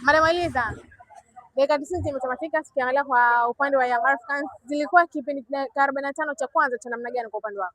Madam Eliza, dakika 90 zimetamatika. Tukiangalia kwa upande wa Young Africans, zilikuwa kipindi cha 45 cha kwanza cha namna gani kwa upande wako?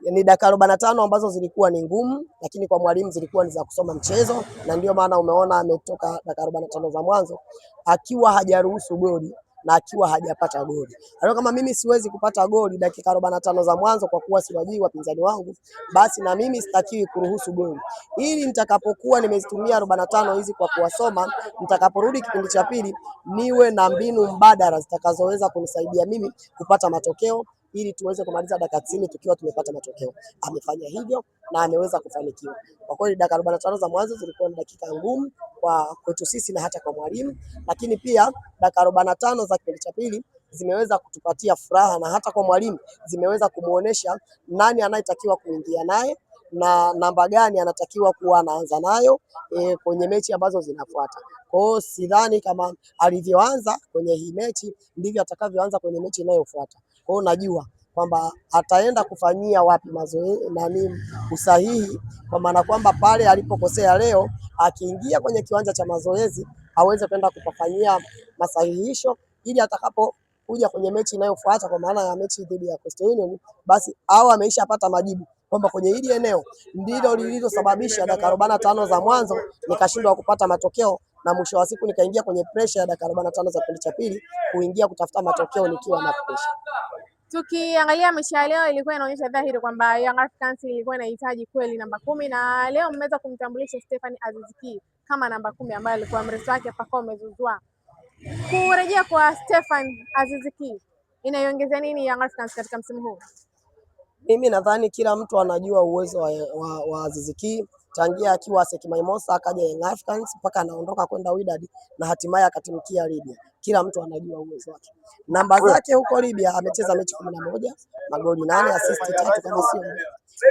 Ni dakika 45 ambazo zilikuwa ni ngumu, lakini kwa mwalimu zilikuwa ni za kusoma mchezo, na ndio maana umeona ametoka dakika 45 za mwanzo akiwa hajaruhusu goli na akiwa hajapata goli. Hayo kama mimi siwezi kupata goli dakika 45 za mwanzo kwa kuwa siwajui wapinzani wangu, basi na mimi sitakiwi kuruhusu goli. Ili nitakapokuwa nimezitumia 45 hizi kwa kuwasoma, nitakaporudi kipindi cha pili niwe na mbinu mbadala zitakazoweza kunisaidia mimi kupata matokeo ili tuweze kumaliza dakika 90 tukiwa tumepata matokeo. Amefanya hivyo na ameweza kufanikiwa. Kwa kweli dakika 45 za mwanzo zilikuwa ni dakika ngumu kwa kwetu sisi na hata kwa mwalimu, lakini pia dakika 45 za kipindi cha pili zimeweza kutupatia furaha na hata kwa mwalimu zimeweza kumuonesha nani anayetakiwa kuingia naye na namba gani anatakiwa kuwa anaanza nayo kwenye mechi ambazo zinafuata. Kwa hiyo sidhani kama alivyoanza kwenye hii mechi ndivyo atakavyoanza kwenye mechi inayofuata. Kwa hiyo najua kwamba ataenda kufanyia wapi mazoezi nani usahihi, kwa maana kwamba pale alipokosea leo akiingia kwenye kiwanja cha mazoezi aweze kwenda kupafanyia masahihisho ili atakapokuja kwenye mechi inayofuata kwa maana ya mechi dhidi ya Coastal Union basi ameishapata majibu kwamba kwenye hili eneo ndilo lililosababisha dakika 45 za mwanzo nikashindwa kupata matokeo na mwisho wa siku nikaingia kwenye pressure ya dakika 45 za kipindi cha pili kuingia kutafuta matokeo nikiwa na pressure. Tukiangalia mechi ya leo ilikuwa inaonyesha dhahiri kwamba Young Africans ilikuwa inahitaji kweli namba 10 na leo mmeweza kumtambulisha Stefan Aziz Ki kama namba 10 ambaye alikuwa mrefu wake paka umezuzua. Kurejea kwa Stefan Aziz Ki inaiongezea nini Young Africans katika msimu huu? Mimi nadhani kila mtu anajua uwezo wa Aziz Ki tangia akiwa ASEC Mimosas akaja Young Africans mpaka anaondoka kwenda Wydad na hatimaye akatimkia Libya. Kila mtu anajua uwezo wake. Namba zake huko Libya amecheza mechi 11, magoli 8, assist 3 kama sio.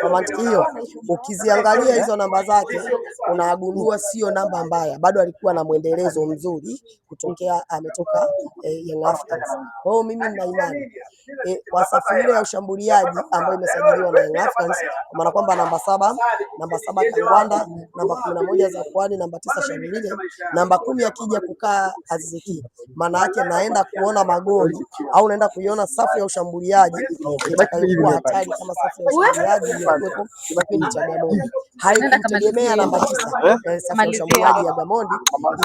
Kwa mantiki hiyo ukiziangalia hizo namba zake unagundua sio namba mbaya, bado alikuwa na mwendelezo mzuri kutokea ametoka Young Africans. Kwa hiyo mimi nina imani kwa safu ile ya ushambuliaji ambayo imesajiliwa na Young Africans, kwa maana kwamba namba 7 Kangwanda, namba 11 Zakwani, namba 9 Shamilile, namba 10 akija kukaa Aziz Ki, maana yake naenda kuona magoli au naenda kuiona safu ya ushambuliaji itakayokuwa hatari kama safu ya ushambuliaji iliyokuwepo kipindi cha Gamondi. Haikutegemea namba 9 safu ya ushambuliaji ya Gamondi,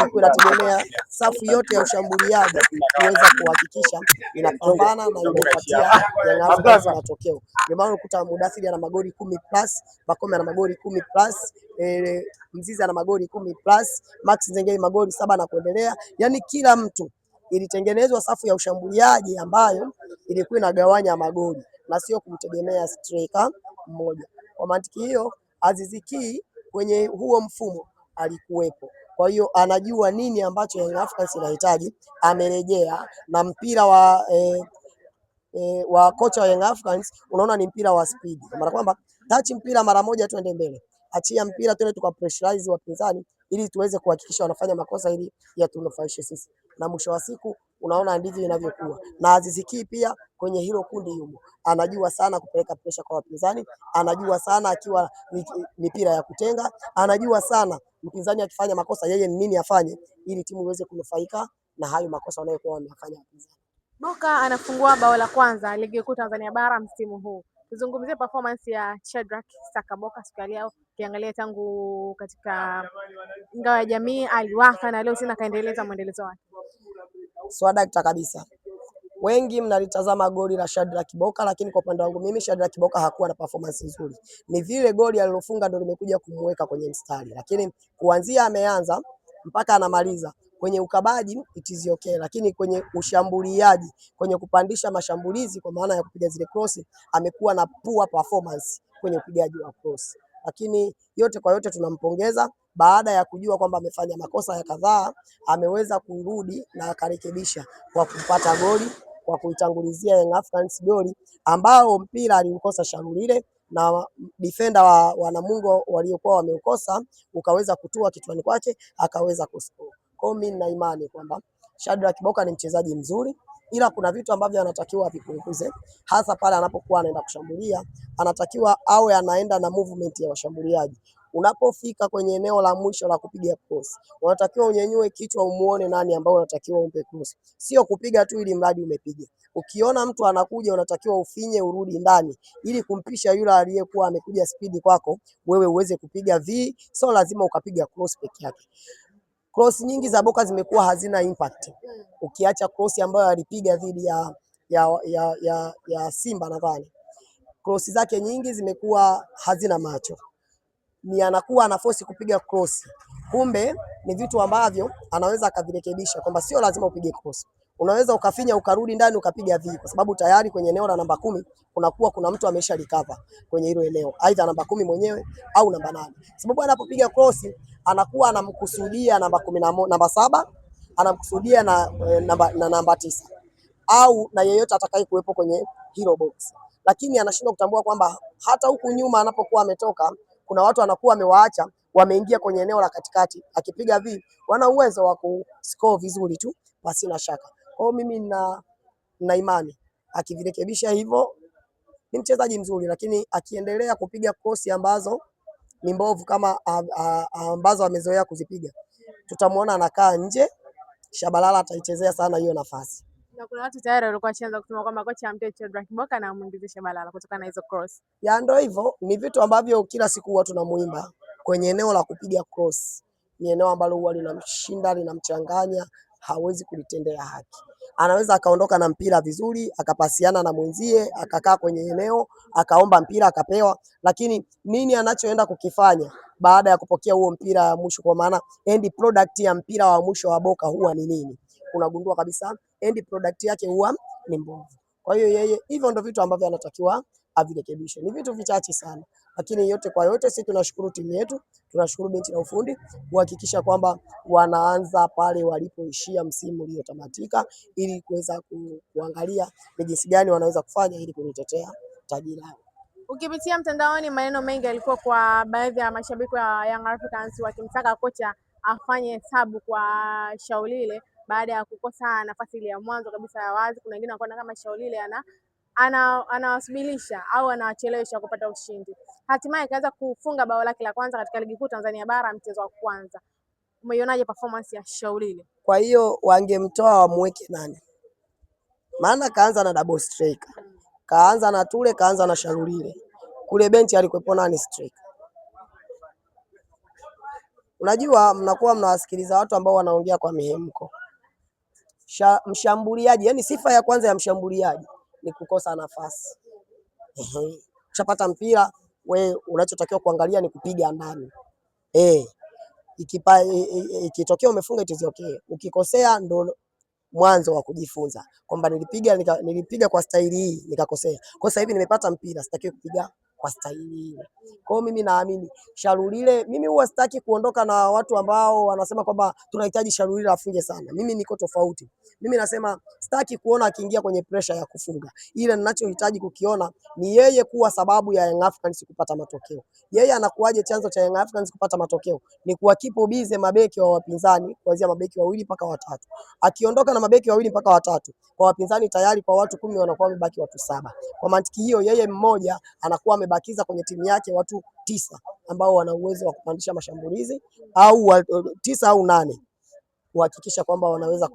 ilikuwa inategemea safu yote ya ushambuliaji kuweza kuhakikisha inapambana na inapatia Young Africans matokeo. Ndio maana ukuta Mudathiri ana magoli 10+, Bakome ana magoli 10+, Mzizi ana magoli 10+, Max Nzengeli magoli 7 na kuendelea. Yaani kila mtu ilitengenezwa safu ya ushambuliaji ambayo ilikuwa inagawanya magoli na sio kumtegemea striker mmoja. Kwa mantiki hiyo Aziz Ki kwenye huo mfumo alikuwepo. Kwa hiyo anajua nini ambacho Young Africans inahitaji, amerejea na mpira wa kocha wa Young Africans unaona ni mpira wa speed. Kwa maana kwamba touch mpira mara moja tuende mbele. Achia mpira tuende tukapressurize wapinzani ili tuweze kuhakikisha wanafanya makosa ili yatunufaishe sisi. Na mwisho wa siku unaona ndivyo inavyokuwa. Na Aziz Ki pia kwenye hilo kundi yumo. Anajua sana kupeleka pressure kwa wapinzani, anajua sana akiwa mipira ya kutenga, anajua sana mpinzani akifanya makosa yeye ni nini afanye ili timu iweze kunufaika na hayo makosa wanayokuwa wanafanya wapinzani. Boka anafungua bao la kwanza ligi kuu Tanzania bara msimu huu. Tuzungumzie performance ya Shadrack Saka Boka siku ya leo. Ukiangalia tangu katika Ngao ya Jamii aliwaka na leo tena kaendeleza mwendelezo wake. Swadakta kabisa. Wengi mnalitazama goli la Shadrack Boka, lakini kwa upande wangu mimi Shadrack Boka hakuwa na performance nzuri. Ni vile goli alilofunga ndio limekuja kumweka kwenye mstari, lakini kuanzia ameanza mpaka anamaliza kwenye ukabaji it is okay, lakini kwenye ushambuliaji, kwenye kupandisha mashambulizi kwa maana ya kupiga zile cross amekuwa na poor performance kwenye upigaji wa cross. Lakini yote kwa yote tunampongeza baada ya kujua kwamba amefanya makosa ya kadhaa, ameweza kurudi na akarekebisha kwa kupata goli, kwa kuitangulizia Young Africans goli ambao mpira alimkosa Shamilile na defender wa Namungo waliokuwa wameukosa ukaweza kutua kichwani kwake akaweza kuscore. Kwa mimi nina imani kwamba Shadrack Boka ni mchezaji mzuri, ila kuna vitu ambavyo anatakiwa avipunguze, hasa pale anapokuwa anaenda kushambulia, anatakiwa awe anaenda na movement ya washambuliaji. Unapofika kwenye eneo la mwisho la kupiga cross, unatakiwa unyenyue kichwa umuone nani ambao unatakiwa umpe cross. Sio kupiga tu ili mradi umepiga. Ukiona mtu anakuja unatakiwa ufinye urudi ndani ili kumpisha yule aliyekuwa amekuja spidi kwako wewe uweze kupiga V. Sio lazima ukapiga cross peke yake. Cross nyingi za Boka zimekuwa hazina impact. Ukiacha cross ambayo alipiga dhidi ya Simba nadhani. Cross zake nyingi zimekuwa hazina macho. Ni anakuwa anaforce kupiga cross. Kumbe ni vitu ambavyo anaweza akavirekebisha kwamba sio lazima upige cross. Unaweza ukafinya ukarudi ndani ukapiga V kwa sababu tayari kwenye eneo la namba 10 kuna mtu amesha recover kwenye hilo eneo. Aidha namba 10 mwenyewe au namba 8. Sababu anapopiga cross anakuwa anamkusudia namba 11, namba 7, anamkusudia na namba 9 au na yeyote atakaye kuwepo kwenye hilo box. Lakini anashindwa kutambua kwamba hata huku nyuma anapokuwa ametoka kuna watu anakuwa amewaacha wameingia kwenye eneo la katikati. Akipiga V wana uwezo wa kuscore vizuri tu pasina shaka. Kwa hiyo mimi na imani akivirekebisha hivyo ni mchezaji mzuri, lakini akiendelea kupiga cross ambazo ni mbovu kama ambazo amezoea kuzipiga, tutamuona anakaa nje. Shabalala ataichezea sana hiyo nafasi. Na kuna watu tayari walikuwa washaanza kusema kwamba kocha amtie Shadrack Boka na amuingize Shabalala kutokana na hizo cross. Ya ndio hivyo, ni vitu ambavyo kila siku watu namuimba kwenye eneo la kupiga cross. Ni eneo ambalo huwa linamshinda, linamchanganya, hawezi kulitendea haki. Anaweza akaondoka na mpira vizuri, akapasiana na mwenzie, akakaa kwenye eneo, akaomba mpira akapewa, lakini nini anachoenda kukifanya baada ya kupokea huo mpira wa mwisho? Kwa maana end product ya mpira wa mwisho wa Boka huwa ni nini? Unagundua kabisa end product yake huwa ni mbovu. Kwa hiyo yeye, hivyo ndio vitu ambavyo anatakiwa avirekebishe. Ni vitu vichache sana, lakini yote kwa yote sisi tunashukuru timu yetu, tunashukuru benchi la ufundi kuhakikisha kwamba wanaanza pale walipoishia msimu uliotamatika ili kuweza kuangalia ni jinsi gani wanaweza kufanya ili kulitetea taji lao. Ukipitia mtandaoni maneno mengi yalikuwa kwa baadhi ya mashabiki wa Young Africans wakimtaka kocha afanye hesabu kwa Shaulile baada ya kukosa nafasi ile ya mwanzo kabisa ya wazi. Kuna wengine wanaona kama Shaulile anawasubirisha au anawachelewesha kupata ushindi. Hatimaye kaanza kufunga bao lake la kwanza katika ligi kuu Tanzania bara mchezo wa kwanza. Umeionaje performance ya Shaulile? Kwa hiyo wangemtoa wamweke nani? Maana kaanza na double striker. Kaanza na Tule, kaanza na Shaulile. Kule benchi alikuwepo nani striker? Unajua mnakuwa mnawasikiliza watu ambao wanaongea kwa mihemko. Mshambuliaji, yani sifa ya kwanza ya mshambuliaji ni kukosa nafasi. Ukishapata mpira we unachotakiwa kuangalia ni kupiga ndani. Ikitokea umefunga itizokee. Ukikosea ndo mwanzo wa kujifunza kwamba nilipiga kwa staili hii nikakosea. Kwa sasa hivi nimepata mpira sitaki kupiga kwa staili hii. Kwa hiyo mimi naamini Shaulile, mimi huwa sitaki kuondoka na watu ambao wanasema kwamba tunahitaji Shaulile afunge sana. Mimi niko tofauti. Mimi nasema sitaki kuona akiingia kwenye pressure ya kufunga. Ile ninachohitaji kukiona ni yeye kuwa sababu ya Young Africans kupata matokeo. Yeye anakuaje chanzo cha Young Africans kupata matokeo? Ni kuwakipo bize mabeki wa wapinzani kuanzia mabeki wawili mpaka watatu. Akiondoka na mabeki wawili mpaka watatu, kwa wapinzani tayari kwa watu 10 wanakuwa wamebaki watu 7. Kwa mantiki hiyo yeye mmoja anakuwa amebakiza kwenye timu yake watu 9 ambao wana uwezo wa kupandisha mashambulizi au 9 au 8 kuhakikisha kwamba wanaweza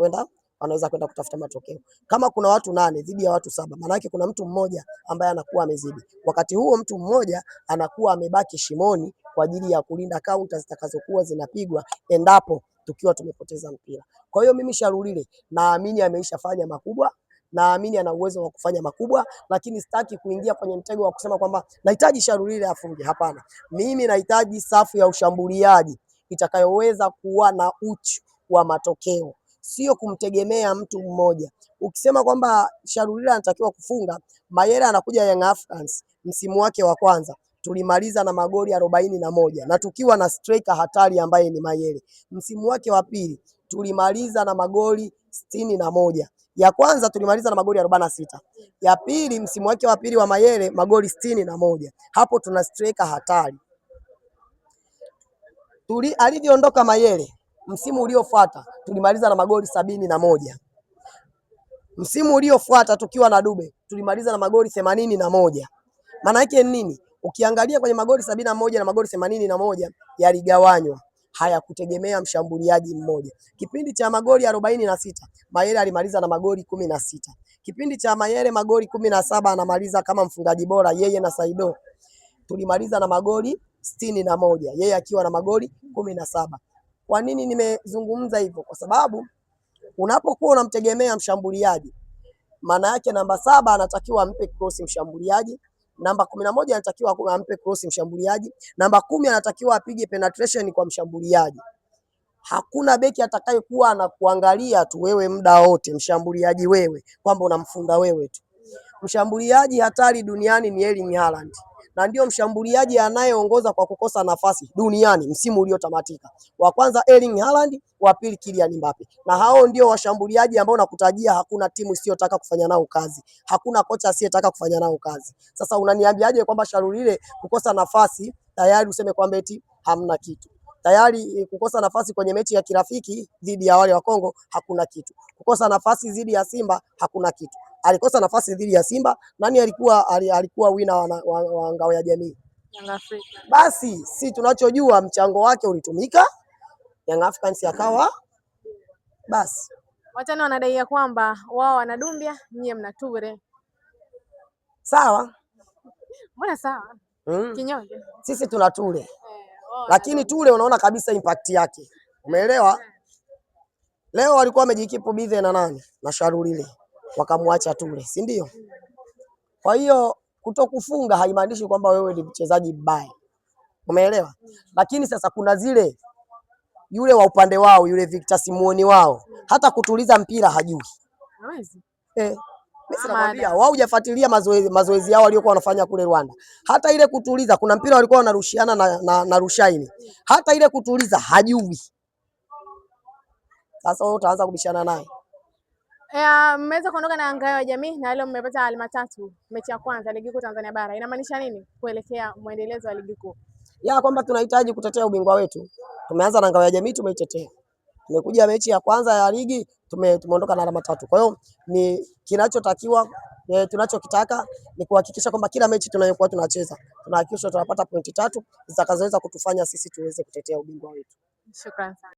kwenda kutafuta matokeo. Kama kuna watu 8 dhidi ya watu 7, maana yake kuna mtu mmoja ambaye anakuwa amezidi. Wakati huo mtu mmoja anakuwa amebaki shimoni kwa ajili ya kulinda kaunta zitakazokuwa zinapigwa endapo tukiwa tumepoteza mpira. Kwa hiyo mimi Shaulile naamini ameishafanya makubwa, naamini ana uwezo wa kufanya makubwa, lakini sitaki kuingia kwenye mtego wa kusema kwamba nahitaji Shaulile afunge. Hapana, mimi nahitaji safu ya ushambuliaji itakayoweza kuwa na uchu wa matokeo, sio kumtegemea mtu mmoja. Ukisema kwamba Shaulile anatakiwa kufunga, Mayele anakuja Young Africans msimu wake wa kwanza tulimaliza na magoli 41 na tukiwa na striker hatari ambaye ni Mayele. Msimu wake wa pili tulimaliza na magoli 61. Ya kwanza tulimaliza na magoli 46. Ya pili msimu wake wa pili wa Mayele magoli 61. Hapo tuna striker hatari. Alivyoondoka Mayele msimu uliofuata tulimaliza na magoli 71. Msimu uliofuata tukiwa na Dube tulimaliza na magoli 81. Maana yake nini? Ukiangalia kwenye magoli 71 na magoli 81 yaligawanywa, hayakutegemea mshambuliaji mmoja. Kipindi cha magoli 46 Mayele alimaliza na magoli 16. Kipindi cha Mayele magoli 17 anamaliza kama mfungaji bora, yeye na Saido tulimaliza na magoli 61, yeye akiwa na magoli 17. Kwa nini nimezungumza hivyo? Kwa sababu unapokuwa unamtegemea mshambuliaji, maana yake namba 7 anatakiwa ampe cross mshambuliaji, namba 11 anatakiwa ampe cross mshambuliaji, namba 10 anatakiwa apige penetration kwa mshambuliaji. Hakuna beki atakayekuwa anakuangalia tu wewe muda wote, mshambuliaji wewe, kwamba unamfunga wewe tu. Mshambuliaji hatari duniani ni Erling Haaland, na ndio mshambuliaji anayeongoza kwa kukosa nafasi duniani msimu uliotamatika. Wa kwanza Erling Haaland, wa pili Kylian Mbappe. Na hao ndio washambuliaji ambao nakutajia, hakuna timu isiyotaka kufanya nao kazi, hakuna kocha asiyetaka kufanya nao kazi. Sasa unaniambiaje kwamba Shalulile kukosa nafasi tayari useme kwamba eti hamna kitu? Tayari kukosa nafasi kwenye mechi ya kirafiki dhidi ya wale wa Kongo hakuna kitu. Kukosa nafasi dhidi ya Simba hakuna kitu. Alikosa nafasi dhidi ya Simba, nani alikuwa wina wa ngao ya jamii? Young Africa. Basi si tunachojua mchango wake ulitumika, Young Africans akawa basi. Watani wanadai ya kwamba wao wanadumbia, nyie mna Ture. Sawa. Mbona sawa? Kinyonge. Sisi tuna Ture. Lakini Ture unaona kabisa impact yake. Umeelewa? Leo walikuwa wamejikipu bize na nani? Na Shalulile. Wakamwacha Ture, si ndio? Kwa hiyo kutokufunga haimaanishi kwamba wewe ni mchezaji mbaya. Umeelewa? Lakini sasa kuna zile yule wa upande wao, yule Victor Simuoni wao, hata kutuliza mpira hajui. Hawezi. Mimi nakwambia wao hujafuatilia mazoezi yao waliokuwa wanafanya kule Rwanda. Hata ile kutuliza, kuna mpira walikuwa wanarushiana na Rushaini. Hata ile kutuliza hajui. Sasa wewe utaanza kubishana naye. Mmeweza kuondoka na ngao ya jamii na leo mmepata alama 3 mechi ya kwanza ligi kuu Tanzania bara. Inamaanisha nini kuelekea muendelezo wa ligi kuu? Kwamba tunahitaji kutetea ubingwa wetu. Tumeanza na ngao ya jamii, tumeitetea. Tumekuja mechi ya kwanza ya ligi, tumeondoka na alama 3. Kwa hiyo ni kinachotakiwa, tunachokitaka ni kuhakikisha kwamba kila mechi tunayokuwa tunacheza tunahakikisha tunapata pointi 3 zitakazoweza kutufanya sisi tuweze kutetea ubingwa wetu. Shukrani sana.